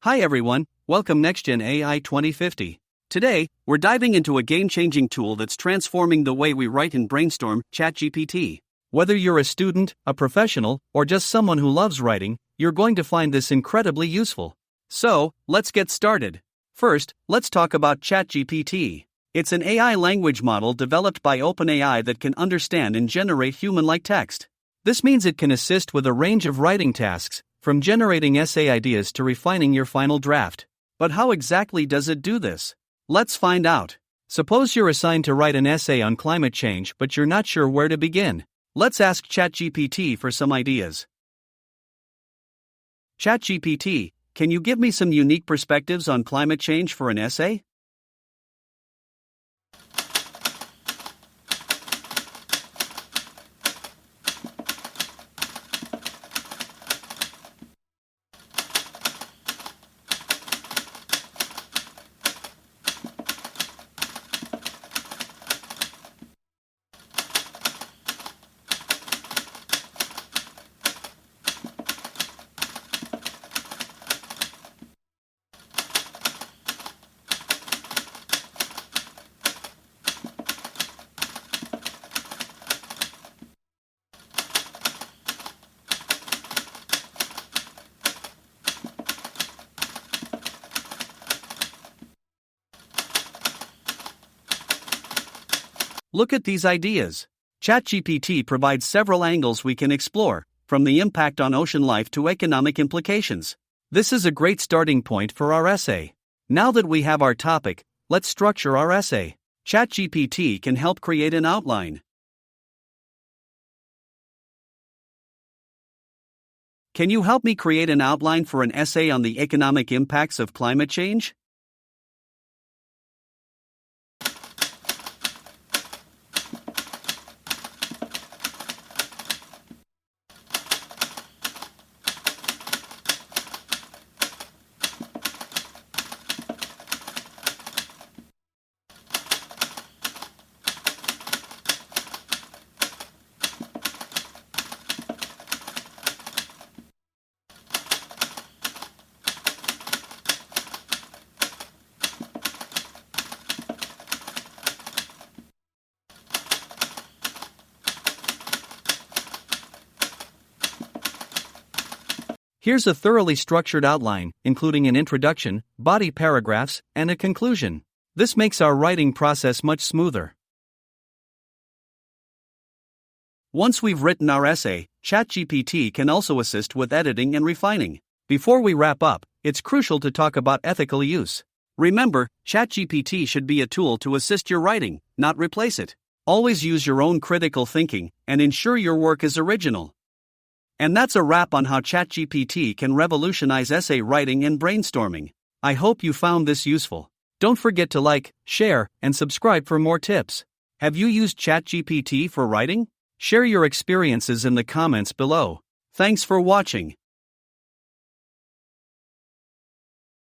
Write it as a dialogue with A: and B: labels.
A: Hi everyone, welcome NextGen AI 2050. Today, we're diving into a game-changing tool that's transforming the way we write in Brainstorm, ChatGPT. Whether you're a student, a professional, or just someone who loves writing, you're going to find this incredibly useful. So, let's get started. First, let's talk about ChatGPT. It's an AI language model developed by OpenAI that can understand and generate human-like text. This means it can assist with a range of writing tasks, from generating essay ideas to refining your final draft. But how exactly does it do this? Let's find out. Suppose you're assigned to write an essay on climate change but you're not sure where to begin. Let's ask ChatGPT for some ideas. ChatGPT, can you give me some unique perspectives on climate change for an essay? Look at these ideas. ChatGPT provides several angles we can explore, from the impact on ocean life to economic implications. This is a great starting point for our essay. Now that we have our topic, let's structure our essay. ChatGPT can help create an outline. Can you help me create an outline for an essay on the economic impacts of climate change? Here's a thoroughly structured outline, including an introduction, body paragraphs, and a conclusion. This makes our writing process much smoother. Once we've written our essay, ChatGPT can also assist with editing and refining. Before we wrap up, it's crucial to talk about ethical use. Remember, ChatGPT should be a tool to assist your writing, not replace it. Always use your own critical thinking, and ensure your work is original. And that's a wrap on how ChatGPT can revolutionize essay writing and brainstorming. I hope you found this useful. Don't forget to like, share, and subscribe for more tips. Have you used ChatGPT for writing? Share your experiences in the comments below. Thanks for watching.